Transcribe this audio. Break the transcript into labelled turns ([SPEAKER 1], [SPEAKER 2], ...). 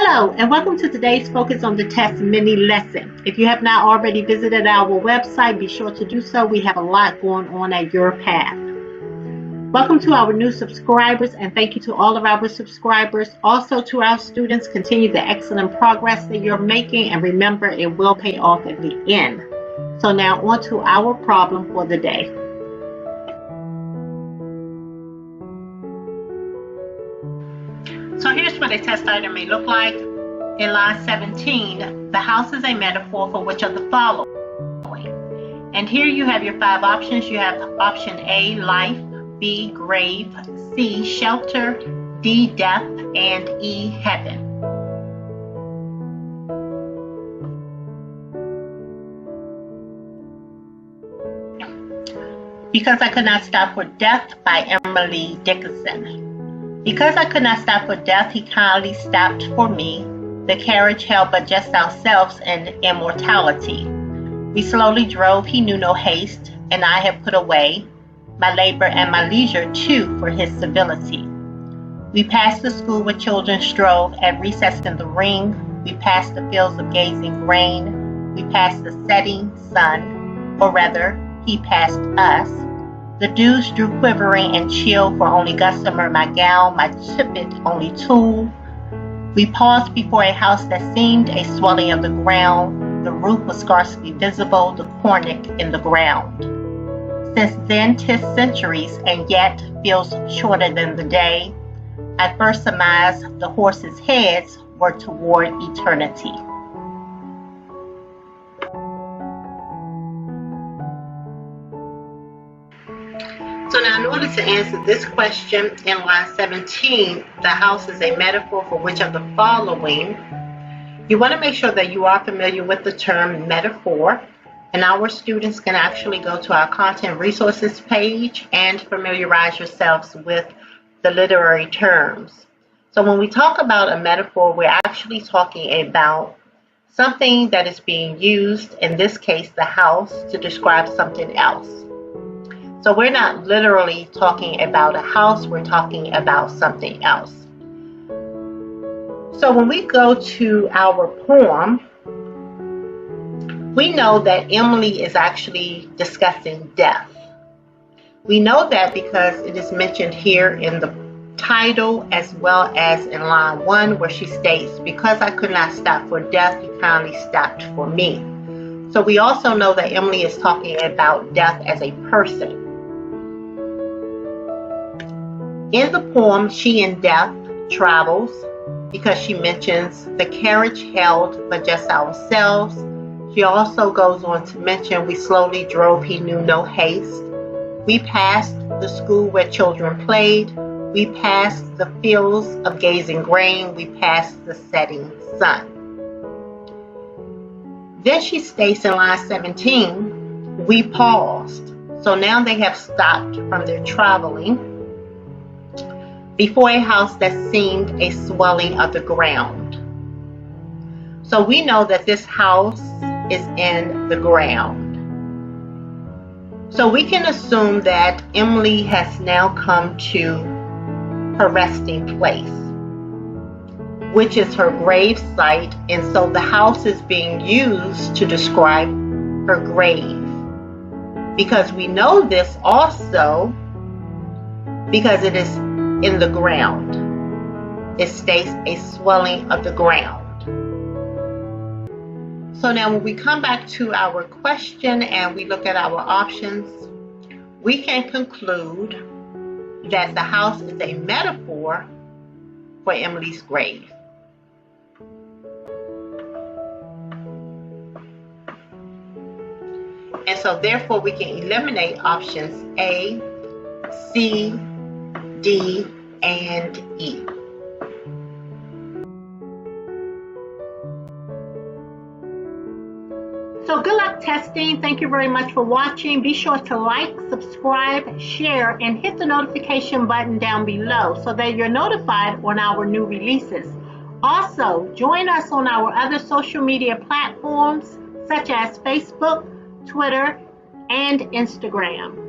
[SPEAKER 1] Hello, and welcome to today's Focus on the Test mini lesson. If you have not already visited our website, be sure to do so. We have a lot going on at your path. Welcome to our new subscribers, and thank you to all of our subscribers. Also to our students, continue the excellent progress that you're making, and remember, it will pay off at the end. So now on to our problem for the day. So here's what a test item may look like. In line 17, the house is a metaphor for which of the following? And here you have your 5 options. You have option A, life, B, grave, C, shelter, D, death, and E, heaven. Because I Could Not Stop for Death by Emily Dickinson. Because I could not stop for death, he kindly stopped for me. The carriage held but just ourselves and immortality. We slowly drove, he knew no haste, and I had put away my labor and my leisure too for his civility. We passed the school where children strove at recess in the ring. We passed the fields of gazing grain. We passed the setting sun, or rather, he passed us. The dews drew quivering and chill, for only gossamer my gown, my tippet only tulle. We paused before a house that seemed a swelling of the ground. The roof was scarcely visible, the cornice in the ground. Since then 'tis centuries, and yet feels shorter than the day. I first surmised the horses' heads were toward eternity. So now, in order to answer this question in line 17, the house is a metaphor for which of the following? You want to make sure that you are familiar with the term metaphor, and our students can actually go to our content resources page and familiarize yourselves with the literary terms. So when we talk about a metaphor, we're actually talking about something that is being used, in this case the house, to describe something else. So we're not literally talking about a house, we're talking about something else. So when we go to our poem, we know that Emily is actually discussing death. We know that because it is mentioned here in the title as well as in line 1, where she states, because I could not stop for death, he kindly stopped for me. So we also know that Emily is talking about death as a person. In the poem, she in death travels, because she mentions the carriage held but just ourselves. She also goes on to mention we slowly drove, he knew no haste. We passed the school where children played. We passed the fields of gazing grain. We passed the setting sun. Then she states in line 17, we paused. So now they have stopped from their traveling before a house that seemed a swelling of the ground. So we know that this house is in the ground. So we can assume that Emily has now come to her resting place, which is her grave site, and so the house is being used to describe her grave. Because we know this also because it is in the ground. It states a swelling of the ground. So now when we come back to our question and we look at our options, we can conclude that the house is a metaphor for Emily's grave. And so therefore we can eliminate options A, C, D, and E. So good luck testing. Thank you very much for watching. Be sure to like, subscribe, share, and hit the notification button down below so that you're notified on our new releases. Also, join us on our other social media platforms such as Facebook, Twitter, and Instagram.